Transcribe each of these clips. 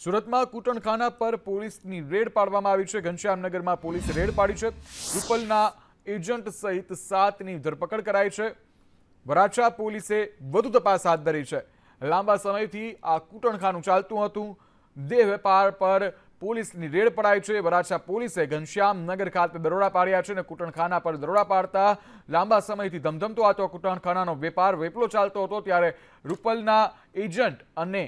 સુરતમાં કૂટણખાના પર પોલીસની રેડ પાડવામાં આવી છે। ઘનશ્યામનગરમાં પોલીસે રેડ પાડી છે। રૂપલના એજન્ટ સહિત 7ની ધરપકડ કરાઈ છે। વરાછા પોલીસે વધુ તપાસ હાથ ધરી છે। લાંબા સમયથી આ કૂટણખાનું ચાલતું હતું। દેહ વેપાર પર પોલીસની રેડ પડાઈ છે। વરાછા પોલીસે ઘનશ્યામનગર ખાતે દરોડા પાડ્યા છે અને કૂટણખાના પર દરોડા પાડતા લાંબા સમયથી ધમધમતો હતો કૂટણખાનાનો વેપાર વેપલો ચાલતો હતો। ત્યારે રૂપલના એજન્ટ અને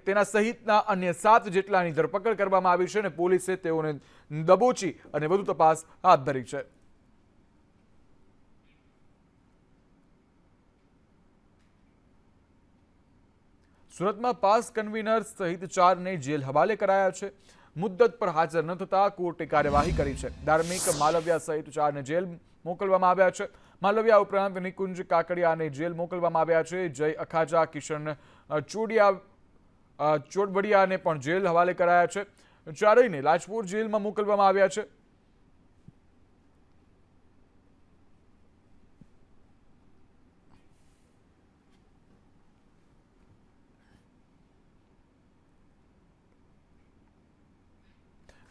તેના સહિતના અન્ય 7 જેટલાની ધરપકડ કરવામાં આવી છે અને પોલીસે તેઓને દબોચી અને વધુ તપાસ હાથ ધરી છે। સુરતમાં પાસ કન્વીનર સહિત 4ને જેલ હવાલે કરાયા છે। મુદ્દત પર હાજર ન થતા કોર્ટે કાર્યવાહી કરી છે। ધાર્મિક માલવિયા સહિત 4ને જેલ મોકલવામાં આવ્યા છે। માલવિયા ઉપરાંત નિકુંજ કાકડિયાને જેલ મોકલવામાં આવ્યા છે। જય અખાજા, કિશન ચોડવડિયાને પણ જેલ હવાલે કરાયા છે। ચારેયને લાજપોર જેલમાં મોકલવામાં આવ્યા છે।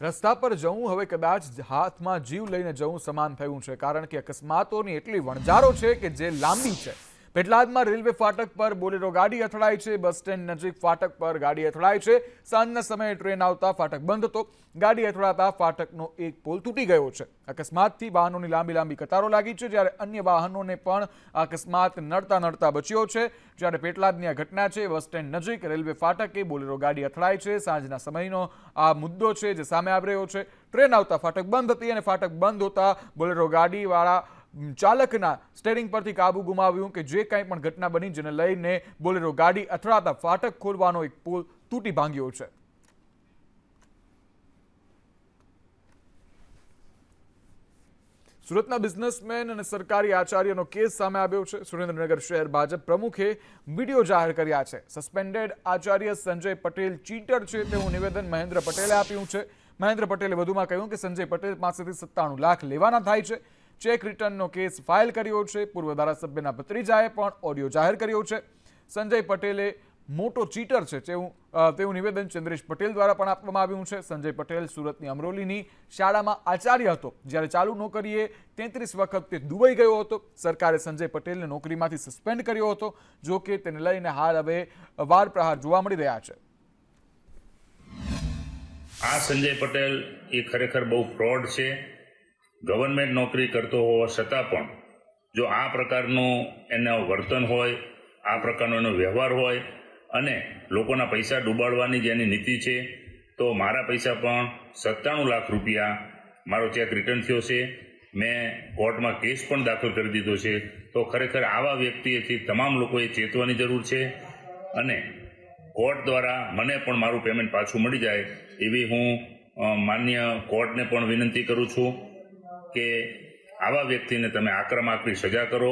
રસ્તા પર જવું હવે કદાચ હાથમાં જીવ લઈને જવું સમાન થયું છે, કારણ કે અકસ્માતોની એટલી વણઝારો છે કે જે લાંબી છે। પેટલાદમાં રેલવે ફાટક પર બોલેરો ગાડી અથડાઈ છે। બસ સ્ટેન્ડ નજીક ફાટક પર ગાડી અથડાઈ છે। સાંજના સમયે ટ્રેન આવતા ફાટક બંધ હતો। ગાડી અથડાતા ફાટકનો એક પોલ તૂટી ગયો છે। અકસ્માતથી વાહનોની લાંબી કતારો લાગી છે, જ્યારે અન્ય વાહનોને પણ અકસ્માત નડતા બચ્યો છે। જ્યારે પેટલાદની આ ઘટના છે। બસ સ્ટેન્ડ નજીક રેલવે ફાટકે બોલેરો ગાડી અથડાઈ છે। સાંજના સમયનો આ મુદ્દો છે જે સામે આવી રહ્યો છે। ટ્રેન આવતા ફાટક બંધ હતી અને ફાટક બંધ હોતા બોલેરો ગાડીવાળા ચાલકના સ્ટેરિંગ પરથી કાબુ ગુમાવ્યું કે જે કંઈ પણ ઘટના બની, જેને લઈને બોલેરો ગાડી અથડાતા ફાટક ખોલવાનો એક પુલ તૂટી ભાંગ્યો છે। સુરતના બિઝનેસમેન અને સરકારી આચાર્યનો કેસ સામે આવ્યો છે। સુરેન્દ્રનગર શહેર ભાજપ પ્રમુખે વિડીયો જાહેર કર્યા છે। સસ્પેન્ડેડ આચાર્ય સંજય પટેલ ચીટર છે તેવું નિવેદન મહેન્દ્ર પટેલે આપ્યું છે। મહેન્દ્ર પટેલે વધુમાં કહ્યું કે સંજય પટેલ પાસેથી 97 લાખ લેવાના થાય છે। ચેક રિટર્નનો કેસ ફાઇલ કર્યો છે। પૂર્વ ધારાસભ્યના ભત્રીજાએ પણ ઓડિયો જાહેર કર્યો છે। સંજય પટેલે મોટો ચીટર છે તેવું નિવેદન ચંદ્રેશ પટેલ દ્વારા પણ આપવામાં આવ્યું છે। સંજય પટેલ સુરતની અમરોલીની શાળામાં આચાર્ય હતો, જ્યારે ચાલુ નોકરીએ 33 વખત તે દુબઈ ગયો હતો। સરકારે સંજય પટેલને નોકરીમાંથી સસ્પેન્ડ કર્યો હતો। જો કે તેને લઈને હાલ હવે વાર પ્રહાર જોવા મળી રહ્યા છે। આ સંજય પટેલ એ ખરેખર બહુ ફ્રોડ છે। ગવર્મેન્ટ નોકરી કરતો હોવા છતાં પણ જો આ પ્રકારનું એનું વર્તન હોય, આ પ્રકારનો એનો વ્યવહાર હોય અને લોકોના પૈસા ડૂબાડવાની જેની નીતિ છે, તો મારા પૈસા પણ 97 લાખ રૂપિયા મારો ચેક રિટર્ન થયો છે। મેં કોર્ટમાં કેસ પણ દાખલ કરી દીધો છે। તો ખરેખર આવા વ્યક્તિએથી તમામ લોકોએ ચેતવાની જરૂર છે અને કોર્ટ દ્વારા મને પણ મારું પેમેન્ટ પાછું મળી જાય એવી હું માન્ય કોર્ટને પણ વિનંતી કરું છું કે આવા વ્યક્તિને તમે આકરી સજા કરો।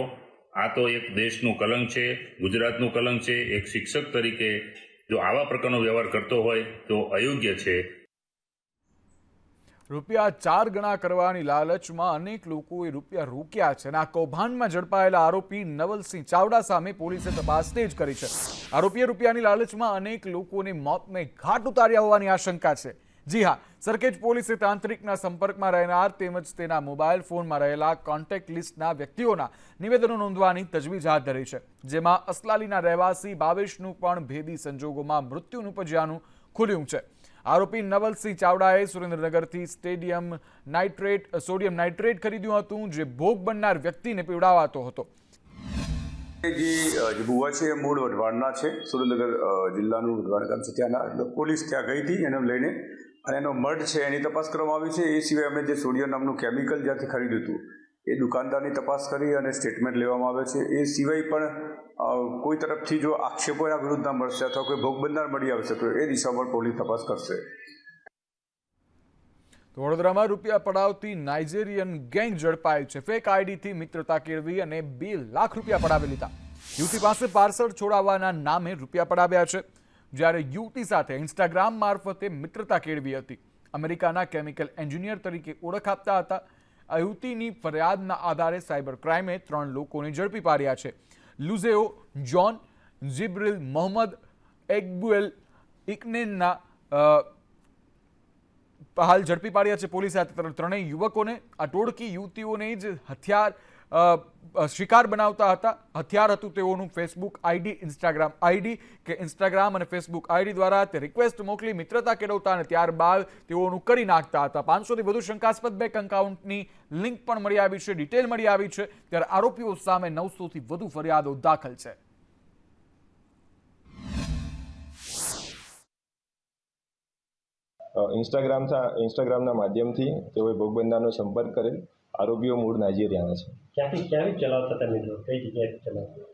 આ તો એક દેશનું કલંક છે, ગુજરાતનું કલંક છે। એક શિક્ષક તરીકે જો આવા પ્રકારનો વ્યવહાર કરતો હોય તો અયોગ્ય છે। રૂપિયા 4 ગણા કરવાની લાલચમાં અનેક લોકોએ રૂપિયા રોક્યા છે અને આ કૌભાંડમાં ઝડપાયેલા આરોપી નવલસિંહ ચાવડા સામે પોલીસે તપાસ તેજ કરી છે। આરોપીએ રૂપિયાની લાલચમાં અનેક લોકોને મોતને ઘાટ ઉતાર્યા હોવાની આશંકા છે। જી હા, સરખેજ પોલીસે તાંત્રિકના સંપર્કમાં રહેનાર તેમજ તેના મોબાઈલ ફોનમાં રહેલા કોન્ટેક્ટ લિસ્ટના વ્યક્તિઓના નિવેદનો નોંધવાની તજવીજ હાથ ધરી છે, જેમાં અસલાલીના રહેવાસી ભાવેશનું પણ ભેદી સંજોગોમાં મૃત્યુ નિપજ્યાનું ખુલ્યું છે। આરોપી નવલસિંહ ચાવડાએ સુરેન્દ્રનગરથી સોડિયમ નાઇટ્રેટ ખરીદ્યું હતું, જે ભોગ બનનાર વ્યક્તિને પીવડાવાતો હતો। જે ભુવા છે એ મૂળ વઢવાણના છે, સુરેન્દ્રનગર જિલ્લાનું વઢવાણ ગામ છે ત્યાંના। પોલીસ ત્યાં ગઈ હતી એને લઈને અને એનો મર્ડ છે એની તપાસ કરવામાં આવી છે। એ સિવાય અમે જે સોડિયમ નામનું કેમિકલ જ્યાંથી ખરીદ્યું હતું એ દુકાનદારની તપાસ કરી અને સ્ટેટમેન્ટ લેવામાં આવે છે। એ સિવાય પણ કોઈ તરફથી જો આક્ષેપો એના વિરુદ્ધના મળશે અથવા કોઈ ભોગ બનનાર મળી આવશે તો એ દિશામાં પોલીસ તપાસ કરશે। વડોદરામાં રૂપિયા પડાવતી નાઇજેરિયન ગેંગ ઝડપાયેલ છે। ફેક આઈડીથી મિત્રતા કેળવી અને 2 લાખ રૂપિયા પડાવી લીધા। યુવતી પાસે પાર્સલ છોડાવવાના નામે રૂપિયા પડાવ્યા છે, જ્યારે યુવતી સાથે ઇન્સ્ટાગ્રામ મારફતે મિત્રતા કેળવી હતી। અમેરિકાના કેમિકલ એન્જિનિયર તરીકે ઓળખ આપતા હતા। આ યુવતીની ફરિયાદના આધારે સાયબર ક્રાઇમે 3 લોકોને ઝડપી પાડ્યા છે। લુઝેઓ જોન, જિબ્રિલ મોહમ્મદ, એગ્બુએલ ઇકનેનના હાલ ઝડપી પાડ્યા છે પોલીસે આ ત્રણેય યુવકોને. આ ટોળકી યુવતીઓને જ હથિયાર શિકાર બનાવતા હતા. હથિયાર હતું તેઓનું ફેસબુક આઈડી, ઇન્સ્ટાગ્રામ આઈડી કે ઇન્સ્ટાગ્રામ અને ફેસબુક આઈડી દ્વારા તે રિક્વેસ્ટ મોકલી મિત્રતા કેળવતા અને ત્યારબાદ તેઓનું કરી નાખતા હતા. 500થી વધુ શંકાસ્પદ બેંક એકાઉન્ટની લિંક પણ મળી આવી છે, ડિટેલ મળી આવી છે. ત્યારે આરોપીઓ સામે 900થી વધુ ફરિયાદો દાખલ છે. ઇન્સ્ટાગ્રામના માધ્યમથી તેઓએ ભોગ બનનારનો સંપર્ક કરેલ. આરોપીઓ મૂળ નાઇજીરિયાના છે. ક્યાંથી ચલાવતા હતા મિત્રો? કઈ જગ્યાએ ચલાવતા?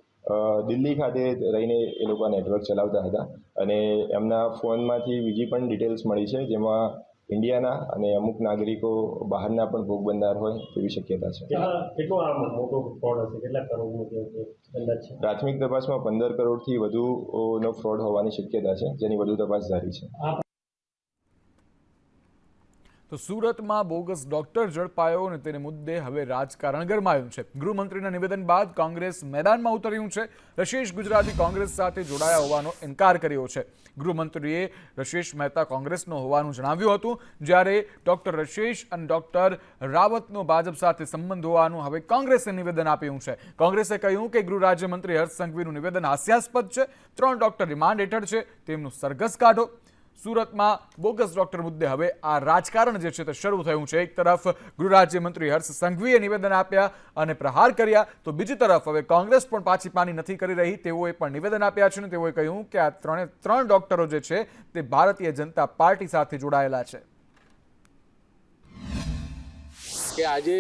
દિલ્હી ખાતે રહીને એ લોકો નેટવર્ક ચલાવતા હતા અને એમના ફોનમાંથી બીજી પણ ડિટેલ્સ મળી છે, જેમાં ઇન્ડિયાના અને અમુક નાગરિકો બહારના પણ ભોગ બનનાર હોય તેવી શક્યતા છે. કેટલો આ મોટો ફ્રોડ હશે? કેટલા કરોડનો અંદાજ છે? પ્રાથમિક તપાસમાં 15 કરોડથી વધુનો ફ્રોડ હોવાની શક્યતા છે, જેની વધુ તપાસ જારી છે. તો સુરતમાં બોગસ ડોક્ટર ઝડપાયો અને તેને મુદ્દે હવે રાજકારણ ગરમાયું છે. ગૃહમંત્રીના નિવેદન બાદ કોંગ્રેસ મેદાનમાં ઉતર્યું છે. રશેશ ગુજરાતી કોંગ્રેસ સાથે જોડાયા હોવાનો ઇનકાર કર્યો છે. ગૃહમંત્રીએ રશેશ મહેતા કોંગ્રેસનો હોવાનું જણાવ્યું હતું, જ્યારે ડોક્ટર રશેશ અને ડોક્ટર રાવતનો ભાજપ સાથે સંબંધ હોવાનું હવે કોંગ્રેસે નિવેદન આપ્યું છે. કોંગ્રેસે કહ્યું કે ગૃહ રાજ્યમંત્રી હર્ષ સંઘવીનું નિવેદન હાસ્યાસ્પદ છે. 3 ડોક્ટર રિમાન્ડ હેઠળ છે, તેમનું સરઘસ કાઢો. સુરતમાં બોગસ ડોક્ટર મુદ્દે હવે આ રાજકારણ જે છે તે શરૂ થયું છે. એક તરફ ગૃહ રાજ્યમંત્રી હર્ષ સંઘવીએ નિવેદન આપ્યા અને પ્રહાર કર્યા, તો બીજી તરફ હવે કોંગ્રેસ પણ પાછી પાની નથી કરી રહી. તેઓએ પણ નિવેદન આપ્યા છે અને તેઓએ કહ્યું કે આ 3 ડોક્ટરો જે છે તે ભારતીય જનતા પાર્ટી સાથે જોડાયેલા છે. કે આજે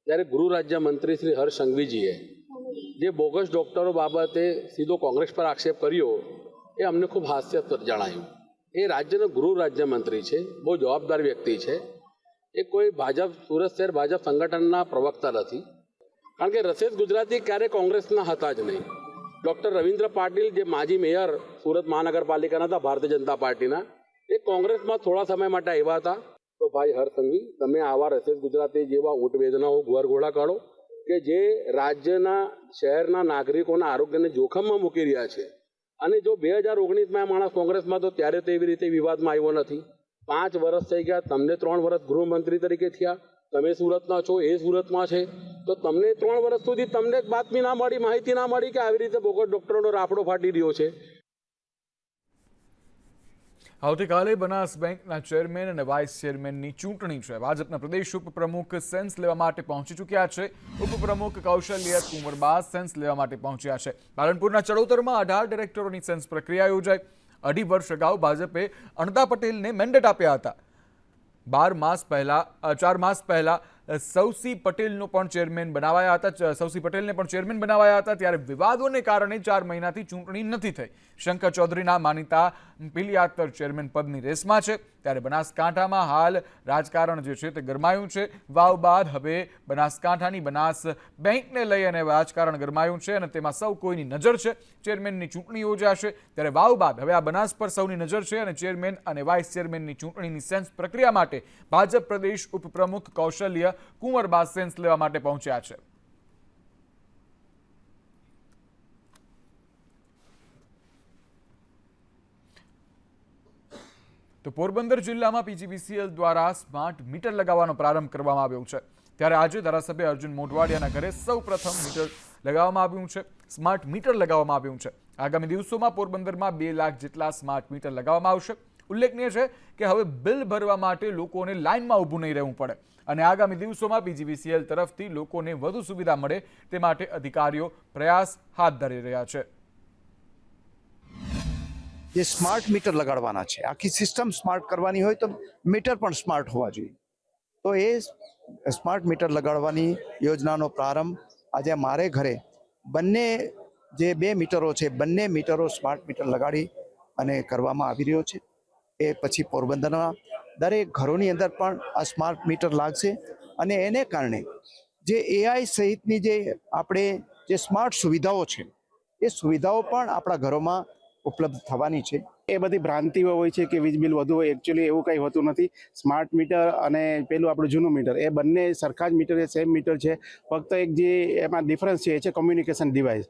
જ્યારે ગૃહ રાજ્યમંત્રી શ્રી હર્ષ સંઘવીજીએ જે બોગસ ડોક્ટરો બાબતે સીધો કોંગ્રેસ પર આક્ષેપ કર્યો, એ અમને ખૂબ હાસ્યાસ્પદ જણાયું. એ રાજ્યના ગૃહ રાજ્યમંત્રી છે, બહુ જવાબદાર વ્યક્તિ છે. એ કોઈ ભાજપ, સુરત શહેર ભાજપ સંગઠનના પ્રવક્તા નથી. કારણ કે રશેશ ગુજરાતી ક્યારેય કોંગ્રેસના હતા જ નહીં. ડૉક્ટર રવિન્દ્ર પાટીલ, જે માજી મેયર સુરત મહાનગરપાલિકાના હતા ભારતીય જનતા પાર્ટીના, એ કોંગ્રેસમાં થોડા સમય માટે આવ્યા હતા. તો ભાઈ હર્ષ સંઘવી, તમે આવા રશેશ ગુજરાતી જેવા ઊંટ વેદનાઓ ઘોડા કાઢો કે જે રાજ્યના શહેરના નાગરિકોના આરોગ્યને જોખમમાં મૂકી રહ્યા છે. અને જો 2019માં માણસ કોંગ્રેસમાં તો ત્યારે તો એવી રીતે વિવાદમાં આવ્યો નથી. 5 વર્ષ થઈ ગયા, તમને 3 વર્ષ ગૃહમંત્રી તરીકે થયા, તમે સુરતના છો, એ સુરતમાં છે, તો તમને 3 વર્ષ સુધી તમને બાતમી ના મળી, માહિતી ના મળી કે આવી રીતે બોગસ ડોક્ટરોનો રાફડો ફાટી રહ્યો છે. આવતીકાલે બનાસ બેંકના ચેરમેન અને વાઇસ ચેરમેનની ચૂંટણી છે. ભાજપના પ્રદેશ ઉપપ્રમુખ સેન્સ લેવા માટે પહોંચી ચૂક્યા છે. ઉપપ્રમુખ કૌશલ્ય કુંવરબાસ સેન્સ લેવા માટે પહોંચ્યા છે. પાલનપુરના ચડોતરમાં 18 ડિરેક્ટરોની સેન્સ પ્રક્રિયા યોજાઈ. 2.5 વર્ષ અગાઉ ભાજપે અણતા પટેલને મેન્ડેટ આપ્યા હતા. 4 માસ પહેલા સૌસી પટેલનો પણ ચેરમેન બનાવાયા હતા. સૌસી પટેલને પણ ચેરમેન બનાવાયા હતા. ત્યારે વિવાદોને કારણે 4 મહિનાથી ચૂંટણી નથી થઈ. શંકર ચૌધરીના માનીતા પિલિયાતર ચેરમેન પદની રેસમાં છે. ત્યારે બનાસકાંઠામાં હાલ રાજકારણ જે છે તે ગરમાયું છે. વાવ બાદ હવે બનાસકાંઠાની બનાસ બેંકને લઈ અને રાજકારણ ગરમાયું છે અને તેમાં સૌ કોઈની નજર છે. ચેરમેનની ચૂંટણી યોજાશે, ત્યારે વાવ બાદ હવે આ બનાસ પર સૌની નજર છે અને ચેરમેન અને વાઇસ ચેરમેનની ચૂંટણીની સેન્સ પ્રક્રિયા માટે ભાજપ પ્રદેશ ઉપપ્રમુખ કૌશલ્ય કુંવરબાસ સેન્સ લેવા માટે પહોંચ્યા છે. તો પોરબંદર જિલ્લામાં પીજીવીસીએલ દ્વારા સ્માર્ટ મીટર લગાવવાનો પ્રારંભ કરવામાં આવ્યો છે. ત્યારે આજે ધારાસભ્ય અર્જુન મોઢવાડિયાના ઘરે સૌ પ્રથમ મીટર લગાવવામાં આવ્યું છે. સ્માર્ટ મીટર લગાવવામાં આવ્યું છે. આગામી દિવસોમાં પોરબંદરમાં 2 લાખ જેટલા સ્માર્ટ મીટર લગાવવામાં આવશે. ઉલ્લેખનીય છે કે હવે બિલ ભરવા માટે લોકોને લાઇનમાં ઊભું નહીં રહેવું પડે અને આગામી દિવસોમાં પીજીવીસીએલ તરફથી લોકોને વધુ સુવિધા મળે તે માટે અધિકારીઓ પ્રયાસ હાથ ધરી રહ્યા છે. જે સ્માર્ટ મીટર લગાડવાના છે, આખી સિસ્ટમ સ્માર્ટ કરવાની હોય તો મીટર પણ સ્માર્ટ હોવા જોઈએ. તો એ સ્માર્ટ મીટર લગાડવાની યોજનાનો પ્રારંભ આજે મારે ઘરે બંને જે 2 મીટરો છે, બંને મીટરો સ્માર્ટ મીટર લગાડી અને કરવામાં આવી રહ્યો છે. એ પછી પોરબંદરના દરેક ઘરોની અંદર પણ આ સ્માર્ટ મીટર લાગશે અને એને કારણે જે એઆઈ સહિતની જે આપણે જે સ્માર્ટ સુવિધાઓ છે, એ સુવિધાઓ પણ આપણા ઘરોમાં ઉપલબ્ધ થવાની છે. એ બધી ભ્રાંતિઓ હોય છે કે વીજ બિલ વધુ હોય. એકચ્યુઅલી એવું કંઈ હોતું નથી. સ્માર્ટ મીટર અને પેલું આપણું જૂનું મીટર, એ બંને સરખા જ મીટર, એ સેમ મીટર છે. ફક્ત એક જે એમાં ડિફરન્સ છે એ છે કોમ્યુનિકેશન ડિવાઇસ.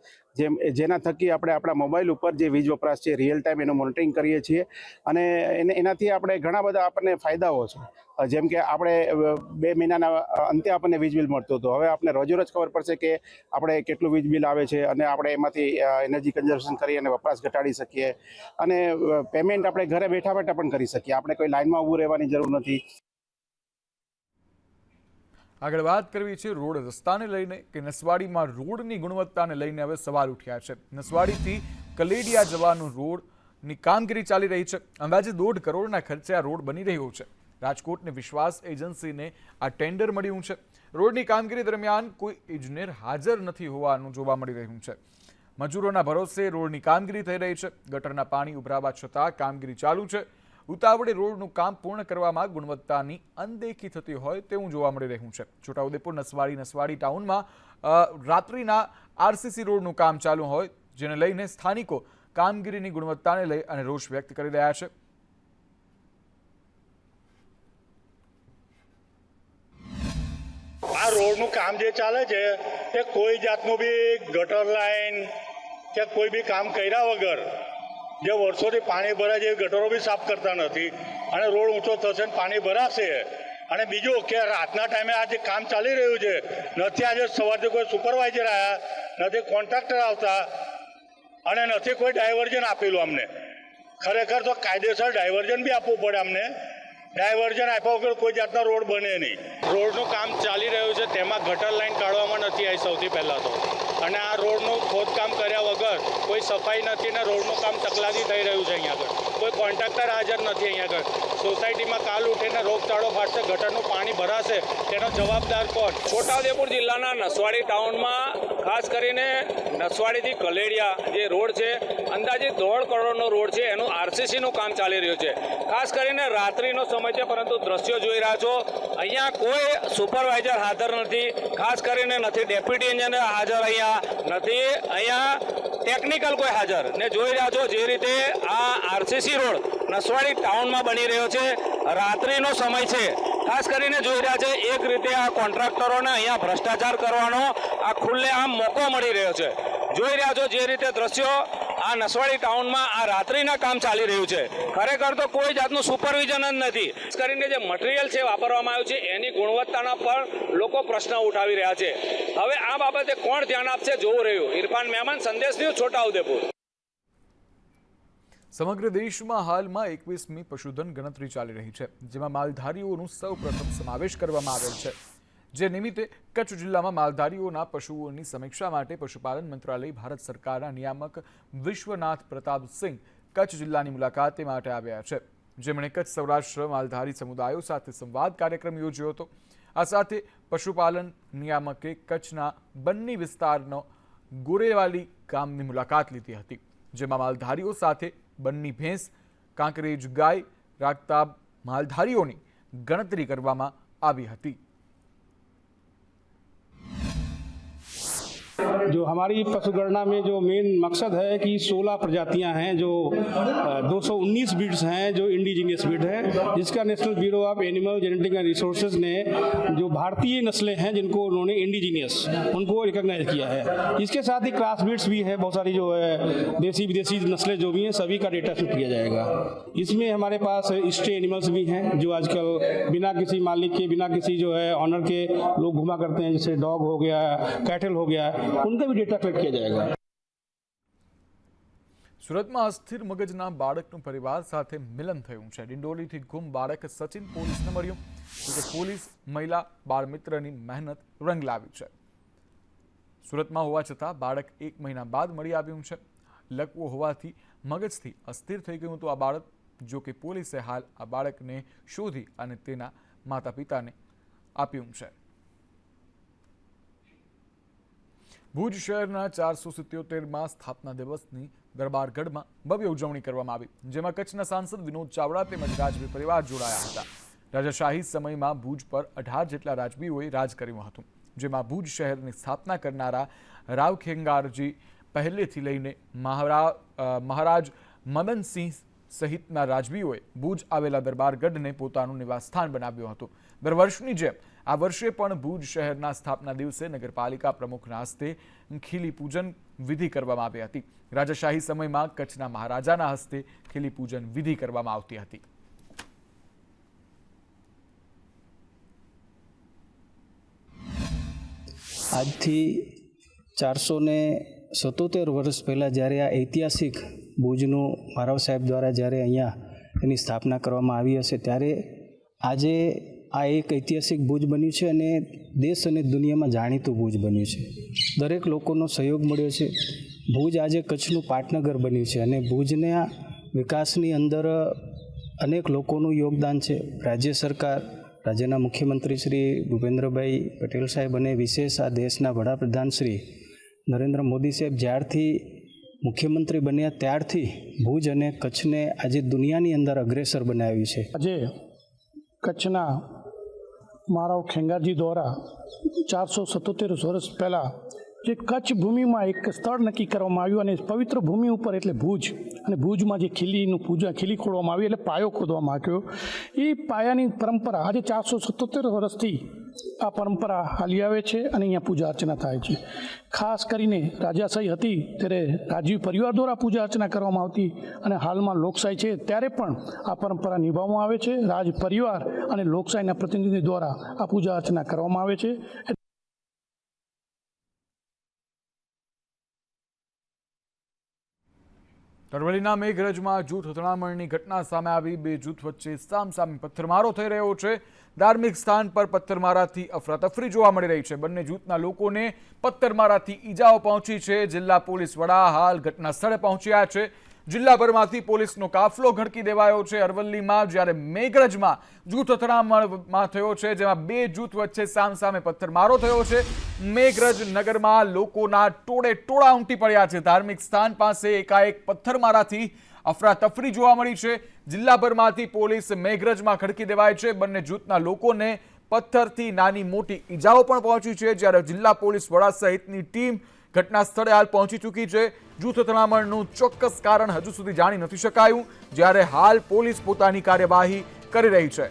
જેના થકી આપણે આપણા મોબાઈલ ઉપર જે વીજ વપરાશ છે રિયલ ટાઈમ એનું મોનિટરિંગ કરીએ છીએ અને એનાથી આપણે ઘણા બધા આપણને ફાયદાઓ છે જેમ કે આપણે 2 મહિનાના અંતે આપણને વીજ બિલ મળતું હતું. હવે આપણે રોજેરોજ ખબર પડશે કે આપણે કેટલું વીજ બિલ આવે છે અને આપણે એમાંથી એનર્જી કન્ઝર્વેશન કરી અને વપરાશ ઘટાડી શકીએ અને પેમેન્ટ આપણે ઘરે બેઠા પણ કરી શકીએ. આપણે કોઈ લાઇનમાં ઊભું રહેવાની જરૂર નથી. આગળ વાત કરવી છે રોડ રસ્તાને લઈને કે નસવાડીમાં રોડની ગુણવત્તાને લઈને હવે સવાલ ઉઠ્યા છે. નસવાડીથી કલેડિયા જવાનું રોડની કામગીરી ચાલી રહી છે. અંદાજે 1.5 કરોડના ખર્ચે આ રોડ બની રહ્યો છે. રાજકોટની વિશ્વાસ એજન્સીને આ ટેન્ડર મળ્યું છે. રોડની કામગીરી દરમિયાન કોઈ ઇજનેર હાજર નથી હોવાનું જોવા મળી રહ્યું છે. મજૂરોના ભરોસે રોડની કામગીરી થઈ રહી છે. ગટરના પાણી ઉભરાવા છતાં કામગીરી ચાલુ છે. ઉતાવળે રોડનું કામ પૂર્ણ કરવામાં ગુણવત્તાની અનદેખી થતી હોય તેવું જોવા મળી રહ્યું છે. છોટાઉદેપુર નસવાડી ટાઉનમાં રાત્રિના આરસીસી રોડનું કામ ચાલુ હોય જેને લઈને સ્થાનિકો કામગીરીની ગુણવત્તાને લઈ અને રોષ વ્યક્ત કરી રહ્યા છે. આ રોડનું કામ જે ચાલે છે તે કોઈ જાતનું બી ગટર લાઈન કે કોઈ બી કામ કર્યા વગર જે વર્ષોથી પાણી ભરાય છે એ ગટરો બી સાફ કરતા નથી અને રોડ ઊંચો થશે ને પાણી ભરાશે. અને બીજું કે રાતના ટાઈમે આ જે કામ ચાલી રહ્યું છે નથી આજે સવારથી કોઈ સુપરવાઇઝર આવ્યા નથી કોન્ટ્રાક્ટર આવતા અને નથી કોઈ ડાયવર્ઝન આપેલું અમને. ખરેખર તો કાયદેસર ડાયવર્ઝન બી આપવું પડે અમને. ડાયવર્ઝન આપ્યા વગર કોઈ જાતના રોડ બને નહીં. રોડનું કામ ચાલી રહ્યું છે તેમાં ગટર લાઈન કાઢવામાં નથી આવી સૌથી પહેલાં તો અને આ રોડનું ખોદકામ કર્યા વગર કોઈ સફાઈ નથી ને રોડનું કામ તકલાદી થઈ રહ્યું છે. અહીંયા આગળ કોઈ કોન્ટ્રાક્ટર હાજર નથી. અહીંયા આગળ સોસાયટીમાં કાલ ઉઠીને રોગચાળો ફાટશે, ગટરનું પાણી ભરાશે, તેનો જવાબદાર કોણ? છોટાઉદેપુર જિલ્લાના નસવાડી ટાઉનમાં ખાસ કરીને નસવાડીથી કલેડિયા જે રોડ છે અંદાજે 1.5 કરોડનો રોડ છે એનું આરસીસીનું કામ ચાલી રહ્યું છે. ખાસ કરીને રાત્રિનો સમય છે પરંતુ દ્રશ્યો જોઈ રહ્યા છો અહીંયા કોઈ સુપરવાઇઝર હાજર નથી. ખાસ કરીને નથી ડેપ્યુટી એન્જિનિયર હાજર, અહીંયા નથી અહીંયા ટેકનિકલ કોઈ હાજર ને જોઈ રહ્યા છો જે રીતે આ આરસીસી રોડ નસવાડી ટાઉનમાં બની રહ્યો છે. રાત્રિનો સમય છે ખાસ કરીને જોઈ રહ્યા છે એક રીતે આ કોન્ટ્રાક્ટરોને અહીંયા ભ્રષ્ટાચાર કરવાનો આ ખુલ્લેઆમ મોકો મળી રહ્યો છે. જોઈ રહ્યા છો જે રીતે દ્રશ્યો આ નસવાડી ટાઉનમાં આ રાત્રિના કામ ચાલી રહ્યું છે. ખરેખર તો કોઈ જાતનું સુપરવિઝન જ નથી. ખાસ કરીને જે મટીરિયલ છે વાપરવામાં આવ્યું છે એની ગુણવત્તાના પર લોકો પ્રશ્ન ઉઠાવી રહ્યા છે. હવે આ બાબતે કોણ ધ્યાન આપશે જોવું રહ્યું. ઇરફાન મહેમાન, સંદેશ ન્યૂઝ, છોટાઉદેપુર. સમગ્ર દેશમાં હાલમાં 21મી પશુધન ગણતરી ચાલી રહી છે જેમાં માલધારીઓનું સૌપ્રથમ સમાવેશ કરવામાં આવેલ છે. જે નિમિત્તે કચ્છ જિલ્લામાં માલધારીઓના પશુઓની સમીક્ષા માટે પશુપાલન મંત્રાલય ભારત સરકારના નિયામક વિશ્વનાથ પ્રતાપસિંહ કચ્છ જિલ્લાની મુલાકાતે માટે આવ્યા છે. જેમણે કચ્છ સૌરાષ્ટ્ર માલધારી સમુદાયો સાથે સંવાદ કાર્યક્રમ યોજ્યો હતો. આ સાથે પશુપાલન નિયામકે કચ્છના બન્ની વિસ્તારનો ગોરેવાલી ગામની મુલાકાત લીધી હતી જેમાં માલધારીઓ સાથે બન્ની ભેંસ, કાંકરેજ ગાય રાખતા માલધારીઓની ગણતરી કરવામાં આવી હતી. जो हमारी पशुगणना में जो मेन मकसद है कि 16 प्रजातियां हैं जो 219 ब्रीड्स हैं जो इंडिजीनियस ब्रीड है, जिसका national bureau of animal genetic and resources ने जो भारतीय नस्लें हैं जिनको उन्होंने इंडिजीनियस उनको रिकॉग्नाइज किया है. इसके साथ ही क्रास ब्रीड्स भी है, बहुत सारी जो है देसी विदेशी नस्लें जो भी हैं सभी का डेटा फिट किया जाएगा. इसमें हमारे पास स्टे एनिमल्स भी हैं जो आजकल बिना किसी मालिक के, बिना किसी जो है ऑनर के लोग घुमा करते हैं, जैसे डॉग हो गया, कैटल हो गया, उनका भी डेटा कलेक्ट किया जाएगा. સુરતમાં અસ્થિર મગજના બાળકનું પરિવાર સાથે મિલન થયું છે. ડિંડોલીથી ગુમ બાળક સચિન પોલીસને મળ્યું જોકે પોલીસ મહિલા બાળમિત્રની મહેનત રંગ લાવી છે. સુરતમાં હોવા છતાં બાળક 1 મહિના બાદ મળી આવ્યું છે. લકવો હોવાથી મગજથી અસ્થિર થઈ ગયું હતું આ બાળક. જો કે પોલીસે હાલ આ બાળકને શોધી અને તેના માતા પિતાને આપ્યું છે. ભુજ શહેરના 477માં સ્થાપના દિવસની દરબારગઢમાં ભવ્ય ઉજવણી કરવામાં આવી જેમાં કચ્છના સાંસદ વિનોદ ચાવડા તેમજ રાજવી પરિવાર જોડાયા હતા. રાજાશાહી સમયમાં ભુજ પર 18 જેટલા રાજવીઓએ રાજ કર્યું હતું જેમાં ભુજ શહેરની સ્થાપના કરનારા રાવ ખેંગારજી પહેલેથી લઈને મહારાજ મદનસિંહ સહિતના રાજવીઓએ ભુજ આવેલા દરબારગઢને પોતાનું નિવાસસ્થાન બનાવ્યું હતું. દર વર્ષની જેમ આ વર્ષે પણ ભુજ શહેરના સ્થાપના દિવસે નગરપાલિકા પ્રમુખના હસ્તે ખીલી પૂજન વિધિ કરવામાં આવી હતી. રાજાશાહી સમયમાં કચ્છના મહારાજાના હસ્તે ખીલી પૂજન વિધિ કરવામાં આવતી હતી. આજથી 477 વર્ષ પહેલાં જ્યારે આ ઐતિહાસિક ભુજનું મારવ સાહેબ દ્વારા જ્યારે અહીંયા એની સ્થાપના કરવામાં આવી હશે ત્યારે આજે આ એક ઐતિહાસિક ભુજ બન્યું છે અને દેશ અને દુનિયામાં જાણીતું ભુજ બન્યું છે. દરેક લોકોનો સહયોગ મળ્યો છે. ભુજ આજે કચ્છનું પાટનગર બન્યું છે અને ભુજના વિકાસની અંદર અનેક લોકોનું યોગદાન છે. રાજ્ય સરકાર, રાજ્યના મુખ્યમંત્રી શ્રી ભૂપેન્દ્રભાઈ પટેલ સાહેબ અને વિશેષ આ દેશના વડાપ્રધાન શ્રી નરેન્દ્ર મોદી સાહેબ જ્યારથી મુખ્યમંત્રી બન્યા ત્યારથી ભુજ અને કચ્છને આજે દુનિયાની અંદર અગ્રેસર બનાવ્યું છે. આજે કચ્છના મારાવ ખેંગારજી દ્વારા 477 વર્ષ પહેલાં જે કચ્છ ભૂમિમાં એક સ્થળ નક્કી કરવામાં આવ્યું અને પવિત્ર ભૂમિ ઉપર એટલે ભુજ અને ભુજમાં જે ખીલી ખોદવામાં આવી એટલે પાયો ખોદવામાં આવ્યો. એ પાયાની પરંપરા આજે 477 વર્ષથી આ પરંપરા હાલી આવે છે અને અહીંયા પૂજા અર્ચના થાય છે. ખાસ કરીને રાજાશાહી હતી ત્યારે રાજવી પરિવાર દ્વારા પૂજા અર્ચના કરવામાં આવતી અને હાલમાં લોકશાહી છે ત્યારે પણ આ પરંપરા નિભાવવામાં આવે છે. રાજ પરિવાર અને લોકશાહીના પ્રતિનિધિ દ્વારા આ પૂજા અર્ચના કરવામાં આવે છે. અરવલ્લીના મેઘરજમાં જૂથ અથડામણની ઘટના સામે આવી. બે જૂથ વચ્ચે સામસામે પથ્થરમારો થઈ રહ્યો છે. ધાર્મિક સ્થાન પર પથ્થરમારાથી અફરાતફરી જોવા મળી રહી છે. બંને જૂથના લોકોને પથ્થરમારાથી ઈજાઓ પહોંચી છે. જિલ્લા પોલીસ વડા હાલ ઘટના સ્થળે પહોંચ્યા છે. જિલ્લાભરમાંથી પોલીસનો કાફલો ગણકી દેવાયો છે. અરવલ્લીમાં જ્યારે મેઘરજમાં જૂથ અથડામણમાં થયો છે, જેમાં બે જૂથ વચ્ચે સામસામે પથ્થરમારો થયો છે. મેઘરજ નગરમાં લોકોના ટોળે ટોળા ઉમટી પડ્યા છે. ધાર્મિક સ્થાન પાસે એકાએક પથ્થરમારાથી અફરાતફરી જોવા મળી છે. જિલ્લાભરમાંથી પોલીસ મેઘરજમાં ખડકી દેવાય છે. બંને જૂથના લોકોને પથ્થરથી નાની મોટી ઈજાઓ પણ પહોંચી છે. જ્યારે જિલ્લા પોલીસ વડા સહિતની ટીમ ઘટના સ્થળે હાલ પહોંચી ચૂકી છે. જૂથ અથડામણનું ચોક્કસ કારણ હજુ સુધી જાણી નથી શકાયું, જ્યારે હાલ પોલીસ પોતાની કાર્યવાહી કરી રહી છે.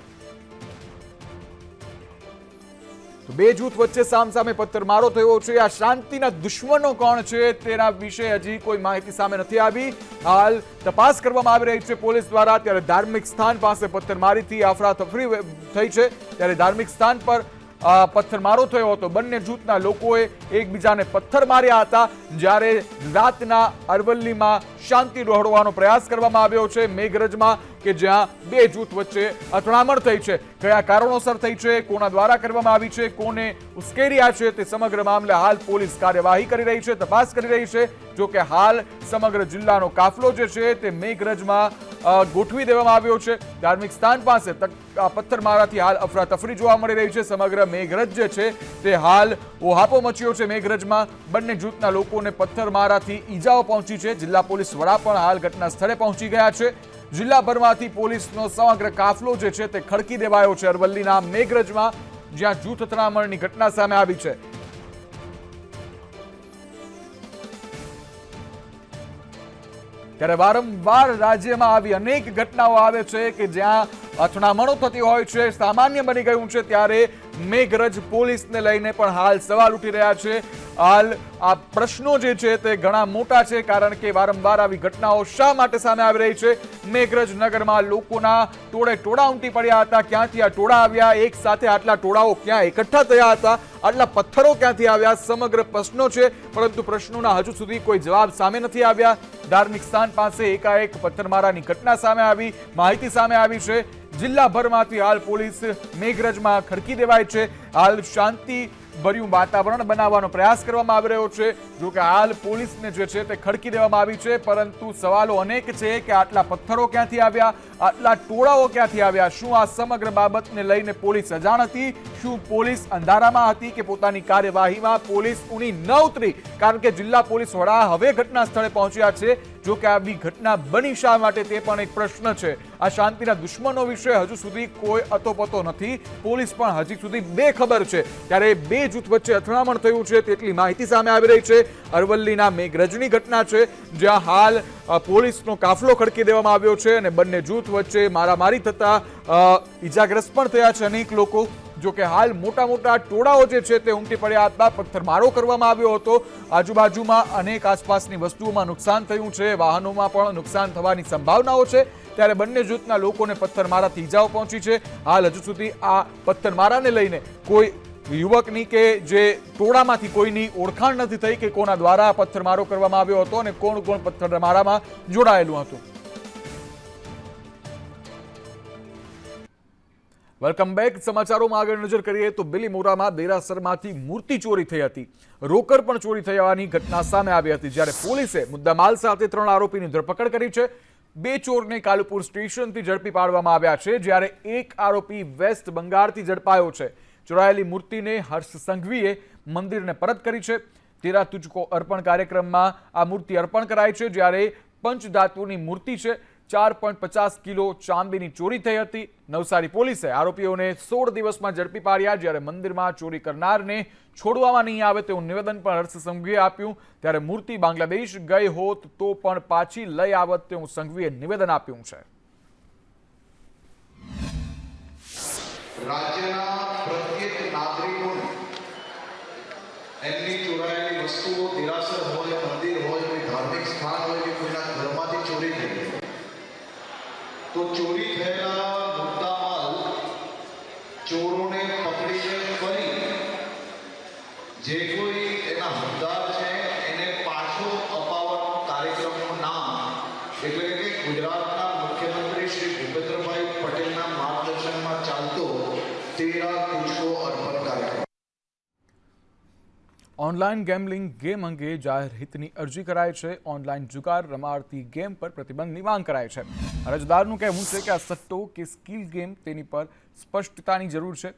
તો બે જૂથ વચ્ચે સામસામે પથ્થરમારો થયો છે. આ શાંતિના દુશ્મનો કોણ છે તેના વિશે હજી કોઈ માહિતી સામે નથી આવી. હાલ તપાસ કરવામાં આવી રહી છે પોલીસ દ્વારા. ત્યારે ધાર્મિક સ્થાન પાસે પથ્થરમારીથી અફરાતફરી થઈ છે. ત્યારે ધાર્મિક સ્થાન પર પથ્થરમારો થયો હતો. બંને જૂથના લોકોએ એકબીજાને પથ્થર માર્યા હતા. જ્યારે રાતના અરવલ્લીમાં શાંતિ દોહડવાનો પ્રયાસ કરવામાં આવ્યો છે મેઘરજમાં, કે જ્યાં બે જૂથ વચ્ચે અથડામણ થઈ છે. કયા કારણોસર થઈ છે, કોના દ્વારા કરવામાં આવી છે, કોને ઉશ્કેર્યા છે, તે સમગ્ર મામલે હાલ પોલીસ કાર્યવાહી કરી રહી છે, તપાસ કરી રહી છે. જો કે હાલ સમગ્ર જિલ્લાનો કાફલો જે છે તે મેઘરજમાં ગોઠવી દેવામાં આવ્યો છે. ધાર્મિક સ્થાન પાસે પથ્થરમારાથી હાલ અફરાતફરી જોવા મળી રહી છે. સમગ્ર મેઘરજ જે છે તે હાલ ઓહાપો મચ્યો છે. મેઘરજમાં બંને જૂથના લોકોને પથ્થરમારાથી ઈજાઓ પહોંચી છે. જિલ્લા પોલીસ વડા પણ હાલ ઘટના સ્થળે પહોંચી ગયા છે. જિલ્લાભરમાંથી પોલીસનો સમગ્ર કાફલો જે છે તે ખડકી દેવાયો છે અરવલ્લીના મેઘરજમાં, જ્યાં જૂથ અથડામણની ઘટના સામે આવી છે. ત્યારે વારંવાર રાજ્યમાં આવી અનેક ઘટનાઓ આવે છે કે જ્યાં અથડામણો થતી હોય છે, સામાન્ય બની ગયું છે. ત્યારે મેઘરજ પોલીસને લઈને પણ હાલ સવાલ ઉઠી રહ્યા છે. હાલ આ પ્રશ્નો જે છે તે ઘણા મોટા છે, કારણ કે વારંવાર આવી ઘટનાઓ શા માટે સામે આવી રહી છે. મેઘરજ નગરમાં લોકોના ટોળે ટોળા ઉમટી પડ્યા હતા. ક્યાંથી આ ટોળા આવ્યા, એક સાથે આટલા ટોળાઓ ક્યાં એકઠા થયા હતા, આટલા પથ્થરો ક્યાંથી આવ્યા, સમગ્ર પ્રશ્નો છે. પરંતુ પ્રશ્નોના હજુ સુધી કોઈ જવાબ સામે નથી આવ્યા. ધાર્મિક સ્થાન પાસે એકાએક પથ્થરમારાની ઘટના સામે આવી, માહિતી સામે આવી છે. જિલ્લાભરમાંથી હાલ પોલીસ મેઘરજમાં ખડકી દેવાય છે. હાલ શાંતિ ભર્યું વાતાવરણ બનાવવાનો પ્રયાસ કરવામાં આવી રહ્યો છે. જો કે હાલ પોલીસને જે છે તે ખડકી દેવામાં આવી છે, પરંતુ સવાલો અનેક છે કે આટલા પથ્થરો ક્યાંથી આવ્યા, આટલા ટોળાઓ ક્યાંથી આવ્યા. શું આ સમગ્ર બાબતને લઈને પોલીસ અજાણ હતી? શું પોલીસ અંધારામાં હતી કે પોતાની કાર્યવાહીમાં પોલીસ ઊણી ન ઉતરી? કારણ કે જિલ્લા પોલીસ વડા હવે ઘટના સ્થળે પહોંચ્યા છે. જો કે આવી ઘટના બની શા માટે તે પણ એક પ્રશ્ન છે. આ શાંતિના દુશ્મનો વિશે હજુ સુધી કોઈ અતોપતો નથી. પોલીસ પણ હજી સુધી બેખબર છે. ત્યારે બે જૂથ વચ્ચે અથડામણ થયું છે તેટલી માહિતી સામે આવી રહી છે. અરવલ્લીના મેઘરજની ઘટના છે, જ્યાં હાલ પોલીસનો કાફલો ખડકી દેવામાં આવ્યો છે અને બંને જૂથ વચ્ચે મારામારી થતા ઈજાગ્રસ્ત પણ થયા છે અનેક લોકો. જો કે હાલ મોટા ટોળાઓ જે છે તે ઉમટી પડ્યા હતા, પથ્થરમારો કરવામાં આવ્યો હતો. આજુબાજુમાં અનેક આસપાસની વસ્તુઓમાં નુકસાન થયું છે, વાહનોમાં પણ નુકસાન થવાની સંભાવનાઓ છે. ત્યારે બંને જૂથના લોકોને પથ્થરમારાથી ઈજાઓ પહોંચી છે. હાલ હજુ સુધી આ પથ્થરમારાને લઈને કોઈ યુવકની કે જે ટોળામાંથી કોઈની ઓળખાણ નથી થઈ કે કોના દ્વારા પથ્થરમારો કરવામાં આવ્યો હતો અને કોણ પથ્થરમારામાં જોડાયેલું હતું. Welcome back. સમાચારોમાં આગળ નજર કરીએ તો બિલીમોરામાં દેરાસરમાંથી મૂર્તિ ચોરી થઈ હતી. રોકડ પણ ચોરી થવાની ઘટના સામે આવી હતી, જ્યારે પોલીસે મુદ્દામાલ સાથે 3 આરોપીની ધરપકડ કરી છે. 2 ચોરને કાલુપુર સ્ટેશનથી ઝડપી પાડવામાં આવ્યા છે, જ્યારે એક આરોપી વેસ્ટ બંગાળથી ઝડપાયો છે. ચોરાયેલી મૂર્તિને હર્ષ સંઘવીએ મંદિરને પરત કરી છે. તેરા તુજકો અર્પણ કાર્યક્રમમાં આ મૂર્તિ અર્પણ કરાઈ છે, જ્યારે પંચધાતુની મૂર્તિ છે. 4.50 કિલો ચાંદીની ચોરી થઈ હતી. નવસારી પોલીસે આરોપીઓને 16 દિવસમાં ઝડપી પાડ્યા, જ્યારે મંદિરમાં ચોરી કરનારને છોડવામાં નહીં આવે તેવું નિવેદન પણ હર્ષ સંઘવીએ આપ્યું. ત્યારે મૂર્તિ બાંગ્લાદેશ ગઈ હોત તો પણ પાછી લઈ આવત તેવું સંઘવીએ નિવેદન આપ્યું છે. રાજ્યના પ્રત્યેક નાગરિકોને એમની ચોરાયેલી વસ્તુઓ દેરાસર હોય, મંદિર હોય, કોઈ ધાર્મિક સ્થાન હોય કે કોઈના ઘરમાંથી ચોરી થઈ ગઈ તો ચોરી થયેલા મુદ્દામાલ ચોરોને પકડીને ફરી જે કોઈ એના હકદાર છે એને પાછો અપાવવાનો કાર્યક્રમનું નામ એટલે કે ગુજરાતના મુખ્યમંત્રી શ્રી ભૂપેન્દ્રભાઈ પટેલના માર્ગદર્શનમાં ચાલતો તેરા તુજકો અર્પણ કાર્યક્રમ. ઓનલાઈન ગેમલિંગ ગેમ અંગે જાહેર હિતની અરજી કરાઈ છે. ઓનલાઈન જુગાર રમાડતી ગેમ પર પ્રતિબંધની માંગ કરાઈ છે. અરજદારનું કહેવું છે કે આ સટ્ટો કે સ્કિલ ગેમ તેની પર સ્પષ્ટતાની જરૂર છે.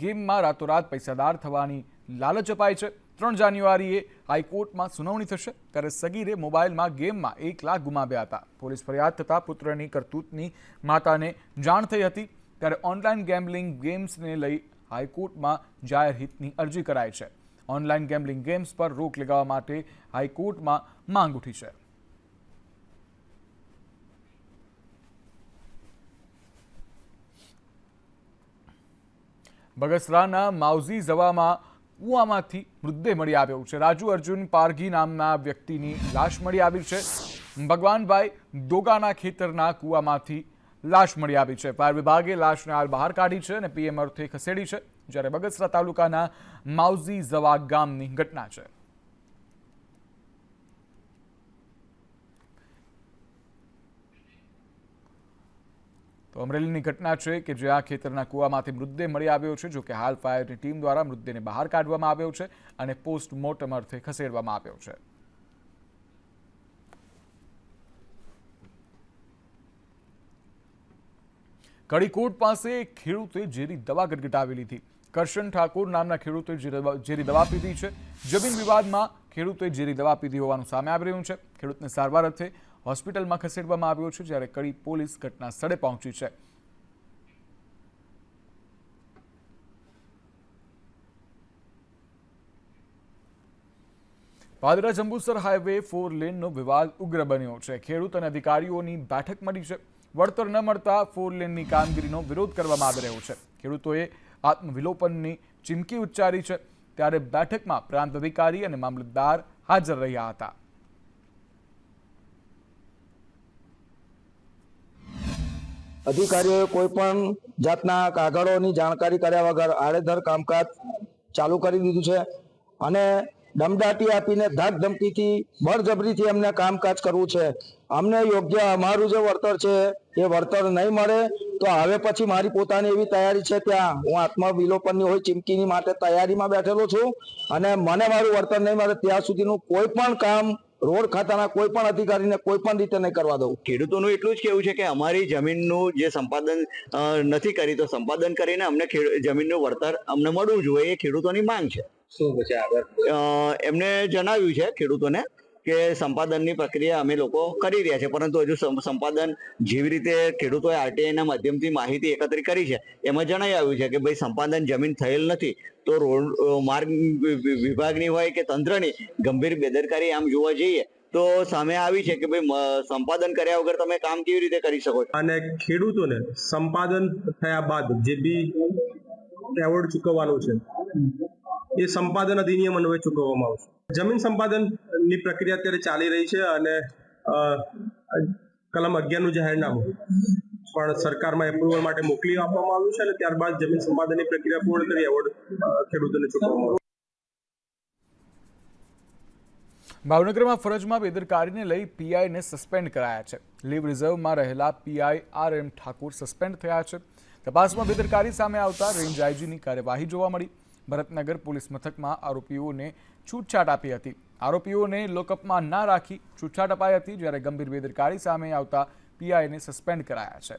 ગેમમાં રાતોરાત પૈસાદાર થવાની લાલચ અપાય છે. 3 જાન્યુઆરીએ હાઈકોર્ટમાં સુનાવણી થશે, ત્યારે સગીરે મોબાઈલમાં ગેમમાં 1 લાખ ગુમાવ્યા હતા. પોલીસ ફરિયાદ થતાં પુત્રની કરતૂતની માતાને જાણ થઈ હતી. ત્યારે ઓનલાઈન ગેમલિંગ ગેમ્સને લઈ હાઈકોર્ટમાં જાહેર હિતની અરજી કરાઈ છે. ઓનલાઈન ગેમલિંગ ગેમ્સ પર રોક લગાવવા માટે હાઈકોર્ટમાં માંગ ઉઠી છે. બગસરાના માવઝી ઝવામાં કૂવામાંથી મૃતદેહ મળી આવ્યો છે. રાજુ અર્જુન પારઘી નામના વ્યક્તિની લાશ મળી આવી છે. ભગવાનભાઈ દોગાના ખેતરના કૂવામાંથી લાશ મળી આવી છે. ફાયર વિભાગે લાશને હાલ બહાર કાઢી છે અને પીએમ અર્થે ખસેડી છે, જ્યારે બગસરા તાલુકાના માવઝી ઝવા ગામની ઘટના છે. તો અમરેલીની ઘટના છે કે જ્યાં ખેતરના કૂવામાંથી મૃતદેહ મળી આવ્યો છે. જો કે હાલ ફાયરની ટીમ દ્વારા મૃતદેહને બહાર કાઢવામાં આવ્યો છે અને પોસ્ટમોર્ટમ અર્થે ખસેડવામાં આવ્યો છે. કડીકોટ પાસે ખેડૂતે ઝેરી દવા ગટગટાવી લીધી. કરશન ઠાકોર નામના ખેડૂતે ઝેરી દવા પીધી છે. જમીન વિવાદમાં ખેડૂતે ઝેરી દવા પીધી હોવાનું સામે આવી રહ્યું છે. ખેડૂતને સારવાર અર્થે હોસ્પિટલમાં ખસેડવામાં આવ્યો છે, જ્યારે કડી પોલીસ ઘટના સ્થળે પહોંચી છે. પાદરા જંબુસર હાઈવે 4 લેનનો વિવાદ ઉગ્ર બન્યો છે. ખેડૂત અને અધિકારીઓની બેઠક મળી છે. વળતર ન મળતા 4 લેનની કામગીરીનો વિરોધ કરવામાં આવી રહ્યો છે. ખેડૂતોએ આત્મવિલોપનની ચીમકી ઉચ્ચારી છે. ત્યારે બેઠકમાં પ્રાંત અધિકારી અને મામલતદાર હાજર રહ્યા હતા. અધિકારીઓએ કોઈ પણ જાતના કાગળોની જાણકારી કર્યા વગર આડેધડ કામકાજ ચાલુ કરી દીધું છે અને દમદાટી આપીને ધાક ધમકીથી બળજબરીથી એમને કામકાજ કરવું છે. અમને યોગ્ય અમારું જે વળતર છે એ વળતર નહીં મળે તો હવે પછી મારી પોતાની એવી તૈયારી છે, ત્યાં હું આત્મવિલોપનની હોય ચીમકીની માટે તૈયારીમાં બેઠેલો છું અને મને મારું વળતર નહીં મળે ત્યાં સુધીનું કોઈ પણ કામ રોડ ખાતાના કોઈ પણ અધિકારીને કોઈ પણ રીતે નહીં કરવા દઉં. ખેડૂતોનું એટલું જ કહેવું છે કે અમારી જમીનનું જે સંપાદન નથી કરી તો સંપાદન કરીને અમને જમીનનું વળતર અમને મળવું જોઈએ, એ ખેડૂતોની માંગ છે. શું પછી આગળ એમને જણાવ્યું છે ખેડૂતોને કે સંપાદનની પ્રક્રિયા અમે લોકો કરી રહ્યા છે, પરંતુ હજુ સંપાદન જેવી રીતે ખેડૂતોએ આરટીઆઈના માધ્યમથી માહિતી એકત્રિત કરી છે એમાં જણાઈ આવ્યું છે કે ભાઈ સંપાદન જમીન થયેલ નથી, તો રોડ માર્ગ વિભાગની હોય કે તંત્રની ગંભીર બેદરકારી આમ જોવા જઈએ તો સામે આવી છે કે ભાઈ સંપાદન કર્યા વગર તમે કામ કેવી રીતે કરી શકો છો। અને ખેડૂતોને સંપાદન થયા બાદ જે બી એવોર્ડ ચૂકવવાનો છે એ સંપાદન અધિનિયમ અન્વયે ચૂકવવામાં આવશે। જમીન સંપાદનની પ્રક્રિયા અત્યારે ચાલી રહી છે અને કલમ 11નું જાહેરનામું પણ સરકારમાં એપ્રુવલ માટે મોકલી આપવામાં આવ્યું છે અને ત્યારબાદ જમીન સંપાદનની પ્રક્રિયા પૂર્ણ કરી એવોર્ડ ખેડૂતોને ચૂકવવામાં આવશે। ભાવનગરમાં ફરજમાં બેદરકારીને લઈ પીઆઈને સસ્પેન્ડ કરાયા છે। લીવ રિઝર્વમાં રહેલા પીઆઈ RM ઠાકુર સસ્પેન્ડ થયા છે। તપાસમાં બેદરકારી સામે આવતા રેન્જ આઈજીની કાર્યવાહી જોવા મળી। ભરતનગર પોલીસ મથકમાં આરોપીઓને છૂટછાટ આપી હતી। આરોપીઓને લોકઅપમાં ના રાખી છૂટછાટ અપાઈ હતી, જ્યારે ગંભીર બેદરકારી સામે આવતા પીઆઈને સસ્પેન્ડ કરાયા છે।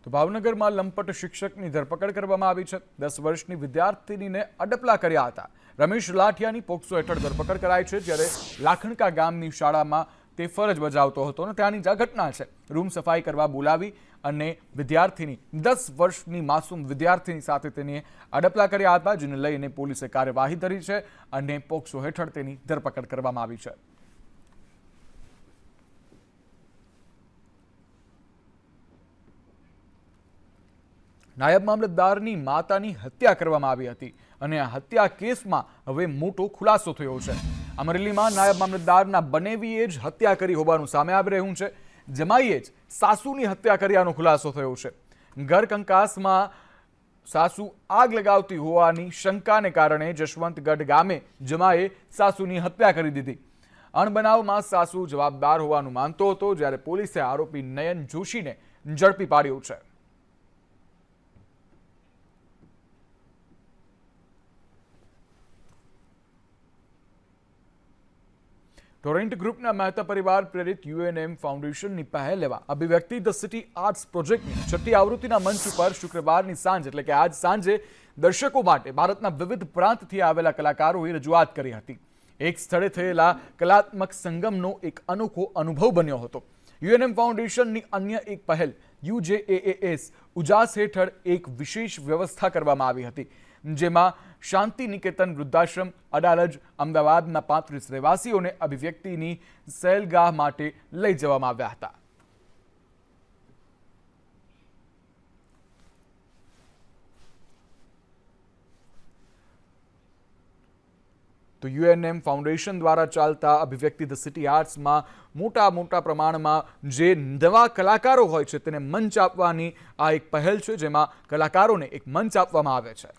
તો ભાવનગરમાં લંપટ શિક્ષકની ધરપકડ કરવામાં આવી છે। 10 વર્ષની વિદ્યાર્થિનીને અડપલા કર્યા હતા। રમેશ લાઠિયાની પોક્સો હેઠળ ધરપકડ કરાઈ છે, જ્યારે લાખણકા ગામની શાળામાં તે ફરજ બજાવતો હતો અને ત્યાંની જ આ ઘટના છે। રૂમ સફાઈ કરવા બોલાવી અને વિદ્યાર્થીની 10 વર્ષની માસૂમ વિદ્યાર્થીની સાથે તેને અડપલા કર્યા હતા, જેને લઈને પોલીસે કાર્યવાહી ધરી છે અને પોક્સો હેઠળ તેની ધરપકડ કરવામાં આવી છે। નાયબ મામલતદારની માતાની હત્યા કરવામાં આવી હતી અને આ હત્યા કેસમાં હવે મોટો ખુલાસો થયો છે। અમરેલીમાં નાયબ મામલતદારના બનેવીએ જ હત્યા કરી હોવાનું સામે આવી રહ્યું છે। જમાઈએ જ સાસુની હત્યા કર્યાનો ખુલાસો થયો છે। ઘર કંકાસમાં સાસુ આગ લગાવતી હોવાની શંકાને કારણે જશવંતગઢ ગામે જમાએ સાસુની હત્યા કરી દીધી। અણબનાવમાં સાસુ જવાબદાર હોવાનું માનતો હતો, જ્યારે પોલીસે આરોપી નયન જોશીને ઝડપી પાડ્યો છે। ટોરેન્ટ ગ્રુપના મહેતા પરિવાર પ્રેરિત UNM ફાઉન્ડેશનની પહેલ એવા અભિવ્યક્તિ ધ સિટી આર્ટ્સ પ્રોજેક્ટની 6ઠ્ઠી આવૃત્તિના મંચ ઉપર શુક્રવારની સાંજ એટલે કે આજ સાંજે દર્શકો માટે ભારતના વિવિધ પ્રાંતથી આવેલા કલાકારોએ રજૂઆત કરી હતી। એક સ્થળે થયેલા કલાત્મક સંગમનો એક અનોખો અનુભવ બન્યો હતો। UNM ફાઉન્ડેશનની અન્ય એક પહેલ UJAAS ઉજાસ હેઠળ એક વિશેષ વ્યવસ્થા કરવામાં આવી હતી, જેમાં શાંતિ નિકેતન વૃદ્ધાશ્રમ અડાલજ અમદાવાદના 35 રહેવાસીઓને અભિવ્યક્તિની સહેલગાહ માટે લઈ જવામાં આવ્યા હતા। તો UNM ફાઉન્ડેશન દ્વારા ચાલતા અભિવ્યક્તિ ધ સિટી આર્ટ્સમાં મોટા પ્રમાણમાં જે નવા કલાકારો હોય છે તેને મંચ આપવાની આ એક પહેલ છે, જેમાં કલાકારોને એક મંચ આપવામાં આવે છે।